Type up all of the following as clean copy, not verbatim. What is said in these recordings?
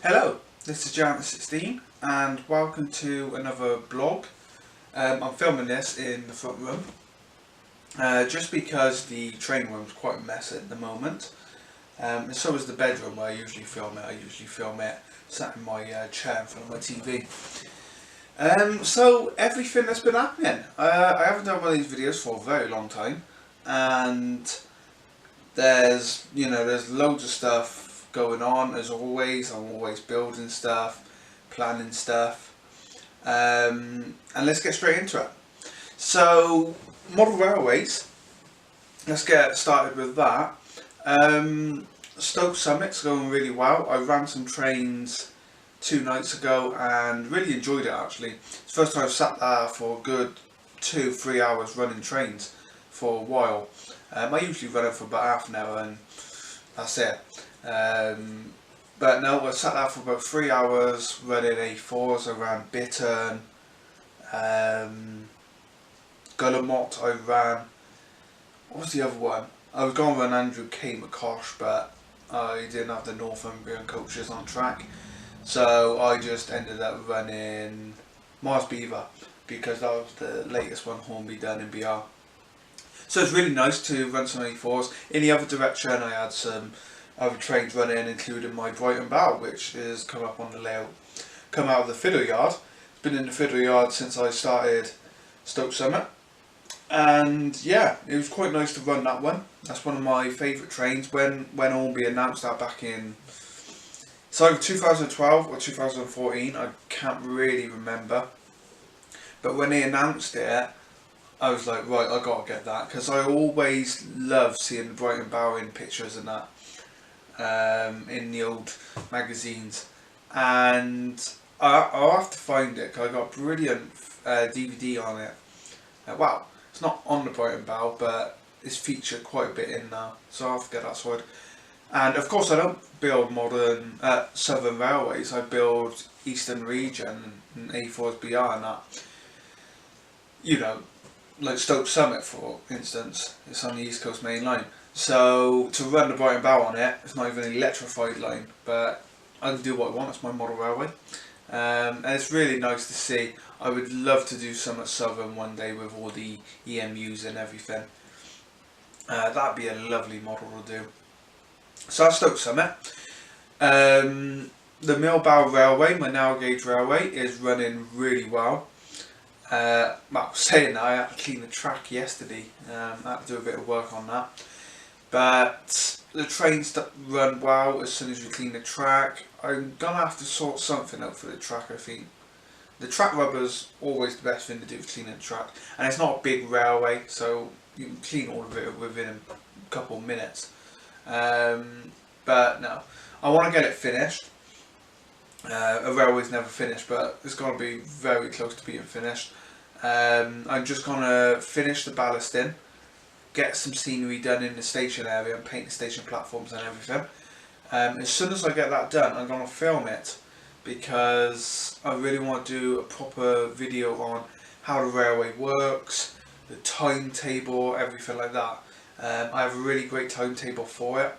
Hello, this is Jan16 and welcome to another blog. I'm filming this in the front room just because the training room is quite a mess at the moment, and so is the bedroom where I usually film it. I usually film it sat in my chair in front of my TV. So everything that's been happening, I haven't done one of these videos for a very long time, and there's loads of stuff going on as always. I'm always building stuff, planning stuff, and let's get straight into it. So model railways, let's get started with that. Stoke Summit's going really well. I ran some trains 2 nights ago and really enjoyed it actually. It's the first time I've sat there for a good 2-3 hours running trains for a while. I usually run it for about half an hour and that's it. But no, I sat there for about 3 hours running A4s. I ran Bittern, Guillemot I ran. What was the other one? I was going to run Andrew K. McCosh, but I didn't have the Northumbrian coaches on track, so I just ended up running Mars Beaver because that was the latest one Hornby done in BR. So it's really nice to run some A4s. In the other direction I had some other trains running, including my Brighton Bow, which is come up on the layout, come out of the fiddle yard. It's been in the fiddle yard since I started Stoke Summit, and yeah, it was quite nice to run that one. That's one of my favourite trains. When Hornby announced that back in, it's either 2012 or 2014, I can't really remember, but when they announced it I was like, right, I gotta get that, because I always love seeing the Brighton Bow in pictures and that, in the old magazines, and I'll have to find it because I got a brilliant DVD on it. Well, it's not on the Brighton Bow, but it's featured quite a bit in there, so I'll have to get that sorted. And of course I don't build modern Southern Railways, I build Eastern Region and A4s BR and that. You know, like Stoke Summit for instance, it's on the East Coast Main Line. So to run the Brighton Bow on it, it's not even an electrified line, but I can do what I want. It's my model railway, and it's really nice to see. I would love to do some at Southern one day with all the EMUs and everything. That'd be a lovely model to do. So that's Stoke Summit. The Millbow Railway, my narrow gauge railway, is running really well. Well, saying that, I had to clean the track yesterday. I had to do a bit of work on that. But the trains run well as soon as you clean the track. I'm going to have to sort something out for the track, I think. The track rubber's always the best thing to do for cleaning the track. And it's not a big railway, so you can clean all of it within a couple of minutes. But no, I want to get it finished. A railway's never finished, but it's going to be very close to being finished. I'm just going to finish the ballasting, get some scenery done in the station area and paint the station platforms and everything. As soon as I get that done, I'm going to film it because I really want to do a proper video on how the railway works, the timetable, everything like that. I have a really great timetable for it.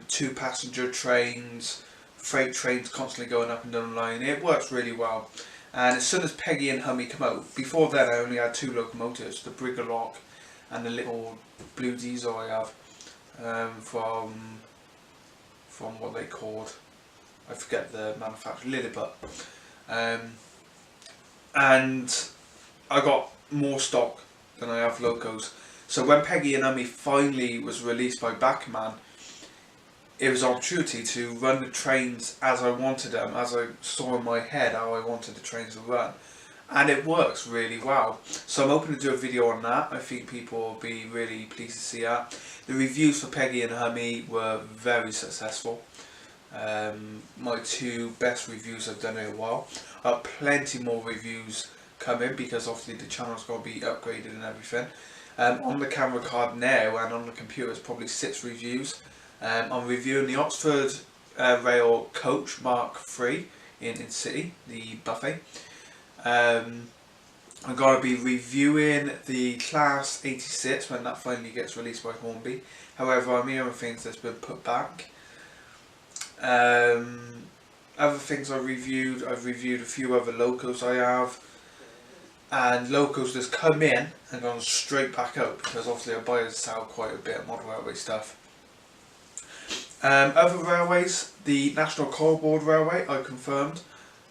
2 passenger trains, freight trains constantly going up and down the line. It works really well. And as soon as Peggy and Hummy come out, before then I only had 2 locomotives, the Brigalock and the little blue diesel I have, from what they called, I forget the manufacturer, Lilliput. And I got more stock than I have locos. So when Peggy and Hummy finally was released by Backerman, it was an opportunity to run the trains as I wanted them, as I saw in my head how I wanted the trains to run, and it works really well. So I'm hoping to do a video on that. I think people will be really pleased to see that. The reviews for Peggy and Hummy were very successful. My 2 best reviews I've done in a while. Plenty more reviews coming because obviously the channel's got to be upgraded and everything. On the camera card now and on the computer it's probably 6 reviews. I'm reviewing the Oxford Rail Coach Mark III in City, the buffet. I'm going to be reviewing the Class 86 when that finally gets released by Hornby. However, I'm hearing things that's been put back. Other things I've reviewed a few other locos I have, and locos that's come in and gone straight back out, because obviously I buy and sell quite a bit of model railway stuff. Other railways, the National Coalboard Railway I confirmed,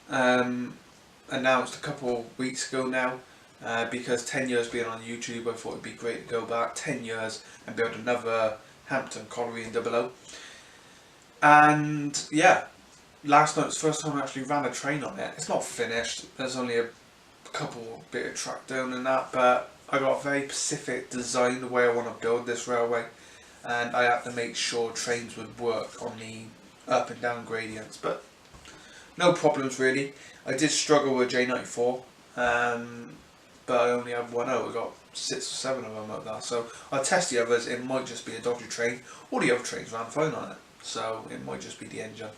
announced a couple weeks ago now, because 10 years being on YouTube I thought it'd be great to go back 10 years and build another Hampton Colliery in 00. And yeah, last night was the first time I actually ran a train on it. It's not finished, there's only a couple bit of track down and that, but I got a very specific design the way I want to build this railway, and I had to make sure trains would work on the up and down gradients, but no problems really. I did struggle with J94, but I only had one out. I got 6 or 7 of them like that, so I'll test the others. It might just be a dodgy train, all the other trains ran fine on it, so it might just be the engine.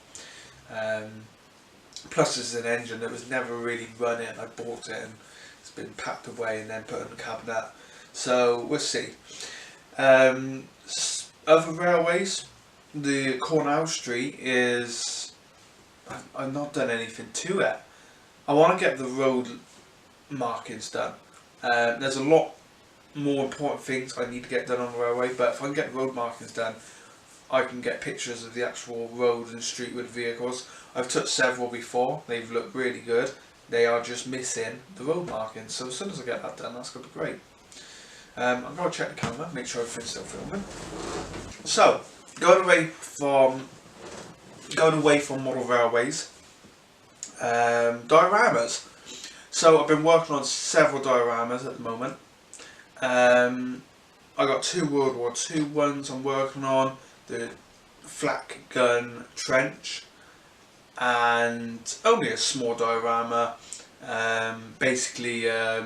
Plus this is an engine that was never really running. I bought it and it's been packed away and then put in the cabinet, so we'll see. Other railways, the Cornell Street is, I've not done anything to it. I want to get the road markings done. There's a lot more important things I need to get done on the railway, but if I can get the road markings done, I can get pictures of the actual road and street with vehicles. I've took several before, they've looked really good. They are just missing the road markings, so as soon as I get that done, that's going to be great. I'm going to check the camera, make sure everything's still filming. So, going away from model railways, dioramas. So I've been working on several dioramas at the moment. I got 2 World War II ones I'm working on, the flak gun trench, and only a small diorama, basically a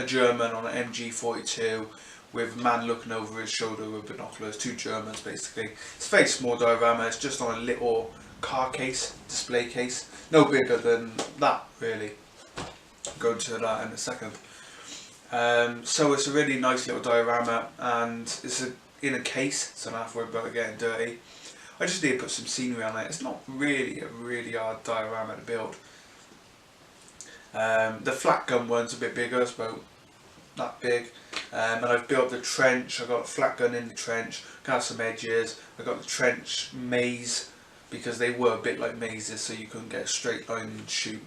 German on an MG42 with a man looking over his shoulder with binoculars, 2 Germans basically. It's a very small diorama, it's just on a little car case, display case, no bigger than that really. I'll go into that in a second. So it's a really nice little diorama, and it's in a case, so I don't have to worry about it getting dirty. I just need to put some scenery on it. It's not really a really hard diorama to build. The flat gun one's a bit bigger, it's about that big. And I've built the trench. I got a flat gun in the trench, got some edges. I got the trench maze because they were a bit like mazes, so you couldn't get a straight line and shoot.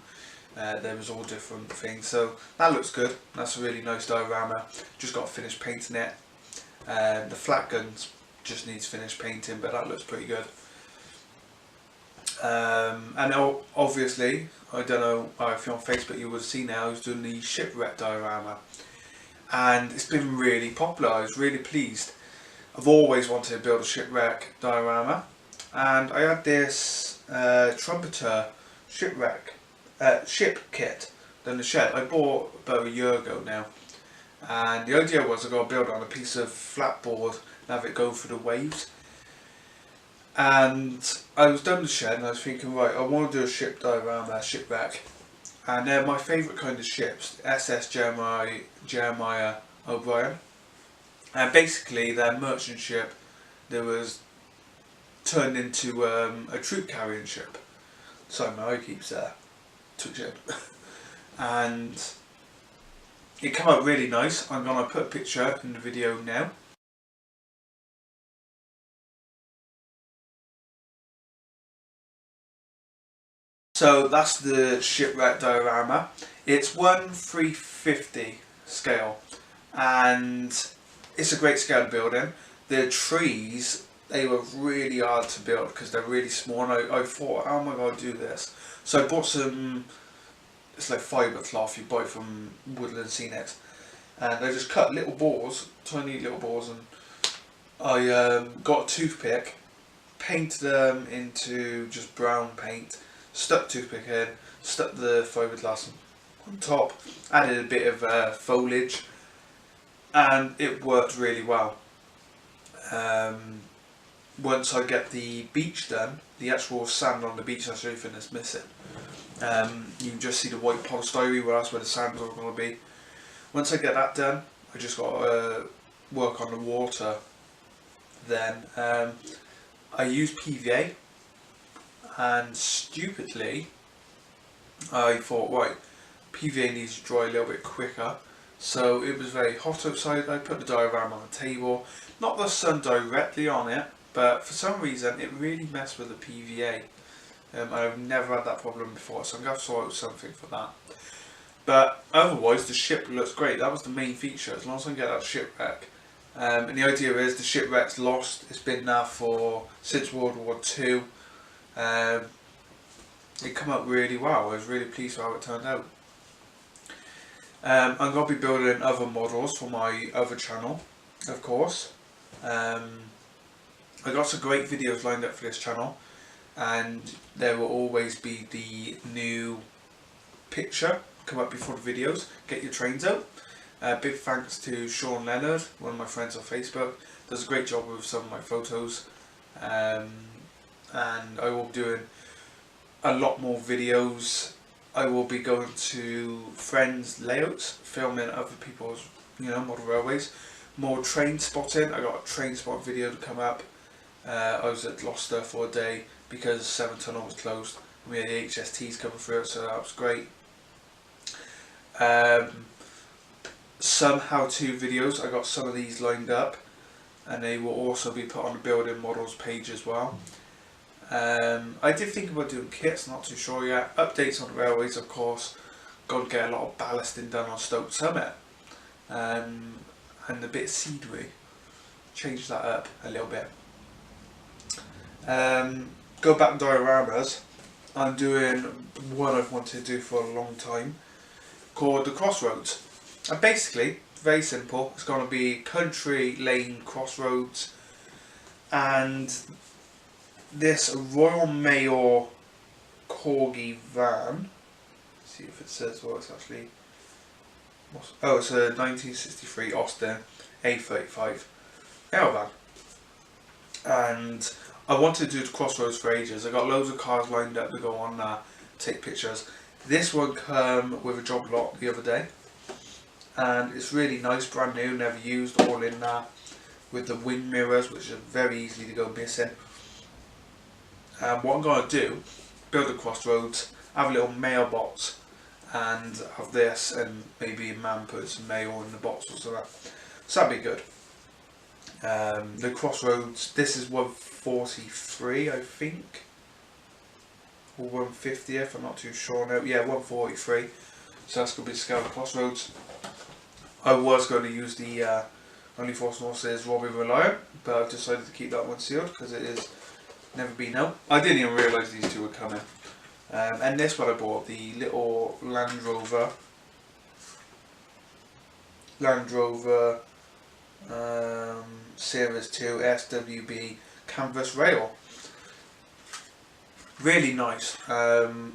There was all different things, so that looks good. That's a really nice diorama. Just got to finish painting it. The flat guns just needs finished painting, but that looks pretty good. And obviously, I don't know if you're on Facebook, you would have seen now I was doing the shipwreck diorama, and it's been really popular. I was really pleased. I've always wanted to build a shipwreck diorama, and I had this trumpeter shipwreck ship kit in the shed. I bought about a year ago now, and the idea was I got to build it on a piece of flat board and have it go through the waves. And I was done with the shed and I was thinking, right, I want to do a ship diorama, shipwreck, and they're my favourite kind of ships, SS Jeremiah O'Brien, and basically they're merchant ship that was turned into a troop carrying ship. Sorry, my eye keeps twitching. And it came out really nice. I'm going to put a picture in the video now. So that's the shipwreck diorama. It's 1/350 scale, and it's a great scale to build in. The trees, they were really hard to build because they're really small, and I thought, how am I going to do this? So I bought some, it's like fibre cloth you buy from Woodland Scenics, and I just cut little balls, tiny little balls, and I got a toothpick, painted them into just brown paint, stuck toothpick in, stuck the fiberglass on top, added a bit of foliage, and it worked really well. Once I get the beach done, the actual sand on the beach, that's everything that's missing. You can just see the white polystyrene, where that's where the sand's all going to be. Once I get that done, I just got to work on the water. Then I use PVA, and stupidly I thought, right, PVA needs to dry a little bit quicker. So it was very hot outside. I put the diorama on the table, not the sun directly on it, but for some reason it really messed with the PVA. I've never had that problem before, so I'm going to have to sort out something for that. But otherwise the ship looks great. That was the main feature, as long as I can get that shipwreck. And the idea is the shipwreck's lost. It's been there since World War II. It came out really well. I was really pleased with how it turned out. I'm going to be building other models for my other channel, of course. I got some great videos lined up for this channel, and there will always be the new picture come up before the videos. Get your trains out. Big thanks to Sean Leonard, one of my friends on Facebook. Does a great job with some of my photos, and I will be doing a lot more videos. I will be going to friends' layouts, filming other people's, model railways. More train spotting. I got a train spot video to come up. I was at Gloucester for a day because Severn Tunnel was closed. We had the HSTs coming through, so that was great. Some how-to videos. I got some of these lined up, and they will also be put on the building models page as well. I did think about doing kits, not too sure yet. Updates on the railways, of course. Got to get a lot of ballasting done on Stoke Summit, and the bit of Seedway. Change that up a little bit. Go back to dioramas. I'm doing one I've wanted to do for a long time, called the Crossroads. And basically, very simple. It's going to be country lane crossroads, and this Royal Mail Corgi van. Let's see if it says what it's actually. Oh, it's a 1963 Austin A35 Air van, and I wanted to do the Crossroads for ages. I got loads of cars lined up to go on there, take pictures. This one came with a job lot the other day, and it's really nice, brand new, never used, all in there, with the wing mirrors, which are very easy to go missing. What I'm going to do, build a Crossroads, have a little mailbox, and have this, and maybe a man put some mail in the box or something. So that'd be good. The Crossroads, this is 143, I think, or 150th, I'm not too sure now. Yeah, 143. So that's going to be the scale of Crossroads. I was going to use the Only Force North's Robbie Reliant, but I've decided to keep that one sealed because it is never been out. I didn't even realise these two were coming. And this one I bought, the little Land Rover Series 2 SWB canvas rail. Really nice. I'm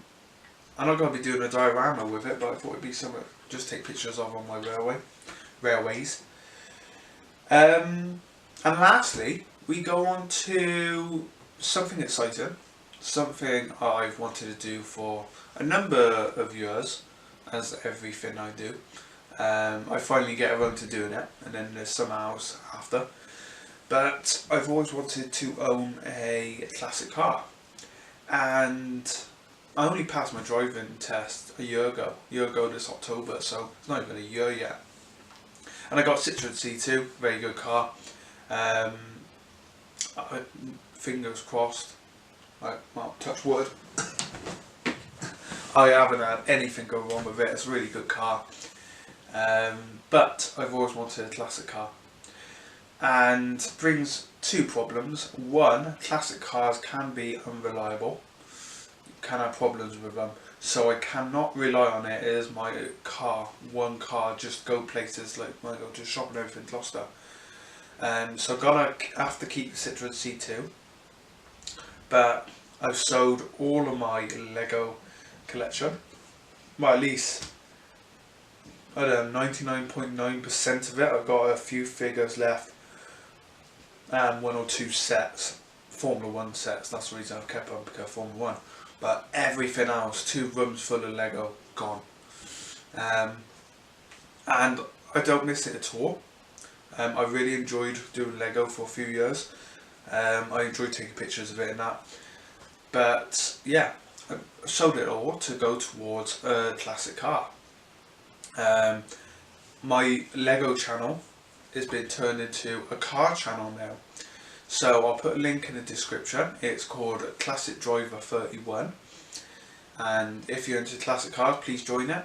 not going to be doing a diorama with it, but I thought it'd be something just take pictures of on my railways. And lastly, we go on to something exciting, something I've wanted to do for a number of years, as everything I do. I finally get around to doing it, and then there's something else after. But I've always wanted to own a classic car, and I only passed my driving test a year ago this October, so it's not even a year yet. And I got Citroen C2, very good car. Fingers crossed, well, touch wood. I haven't had anything go wrong with it. It's a really good car. But I've always wanted a classic car, and brings two problems. One, classic cars can be unreliable. You can have problems with them, so I cannot rely on it as my car, one car, just go places like when I go to shop and everything in Gloucester. So I'm gonna have to keep the Citroen C2, but I've sold all of my Lego collection. Well, at least, I don't know, 99.9% of it. I've got a few figures left, and one or two sets, Formula 1 sets. That's the reason I've kept on, because Formula 1. But everything else, 2 rooms full of Lego, gone. And I don't miss it at all. I really enjoyed doing Lego for a few years. I enjoyed taking pictures of it and that. But yeah, I sold it all to go towards a classic car. My Lego channel has been turned into a car channel now. So I'll put a link in the description. It's called Classic Driver 31. And if you're into classic cars, please join it.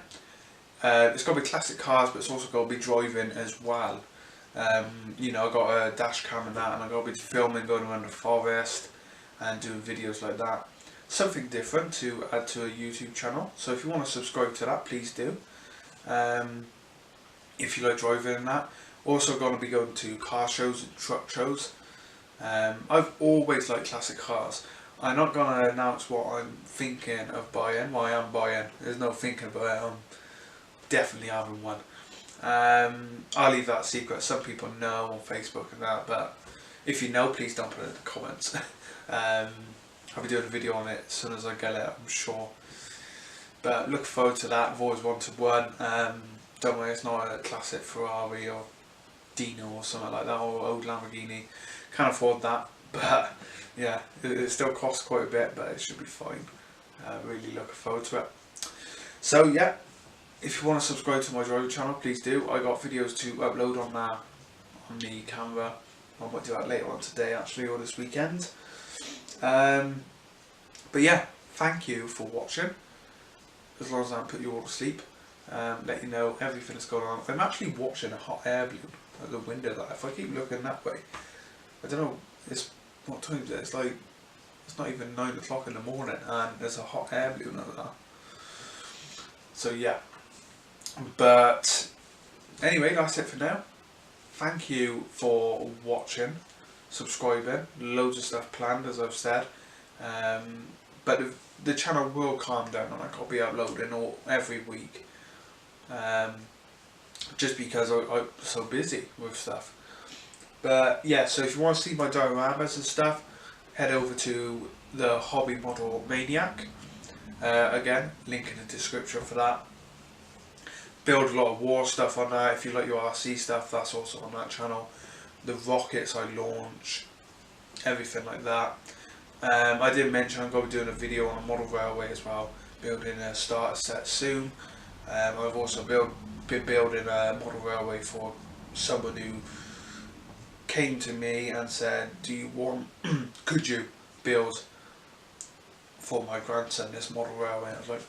It's got to be classic cars, but it's also got to be driving as well. You know, I've got a dash cam and that, and I've got to be filming, going around the forest and doing videos like that. Something different to add to a YouTube channel. So if you want to subscribe to that, please do. If you like driving and that. Also going to be going to car shows and truck shows. I've always liked classic cars. I'm not going to announce what I'm thinking of buying. Well, I am buying. There's no thinking about it. I'm definitely having one. I'll leave that secret. Some people know on Facebook and that, but if you know, please don't put it in the comments. I'll be doing a video on it as soon as I get it, I'm sure. But look forward to that. I've always wanted one. Don't worry, it's not a classic Ferrari or Dino or something like that, or old Lamborghini. Can't afford that, but yeah, it still costs quite a bit, but it should be fine. Really looking forward to it. So yeah, if you want to subscribe to my driving channel, please do. I got videos to upload on that, on the camera. I might do that later on today actually, or this weekend. But yeah, thank you for watching. As long as I don't put you all to sleep, let you know everything that's going on. I'm actually watching a hot air balloon at the window. That if I keep looking that way, I don't know. It's what time is it? It's like it's not even 9 o'clock in the morning, and there's a hot air balloon over there. So yeah. But anyway, that's it for now. Thank you for watching, subscribing. Loads of stuff planned, as I've said. But the channel will calm down, and I'll be uploading every week. Just because I'm so busy with stuff. But yeah, so if you want to see my dioramas and stuff, head over to the Hobby Model Maniac. Again, link in the description for that. Build a lot of war stuff on that. If you like your RC stuff, that's also on that channel. The rockets I launch, everything like that. I did mention I'm going to be doing a video on a model railway as well, building a starter set soon. I've also been building a model railway for someone who came to me and said, do you want, could you build for my grandson this model railway? I was like,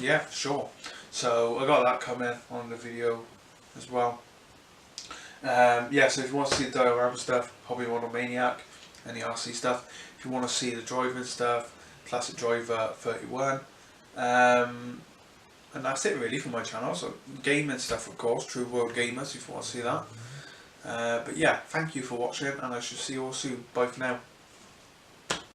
yeah, sure. So I got that coming on the video as well. Yeah, so if you want to see the diorama stuff, Hobby Model Maniac, and the RC stuff. If you want to see the driving stuff, Classic Driver 31. And that's it really for my channel. So gaming stuff, of course, True World Gamers, if you want to see that. But yeah, thank you for watching, and I shall see you all soon. Bye for now.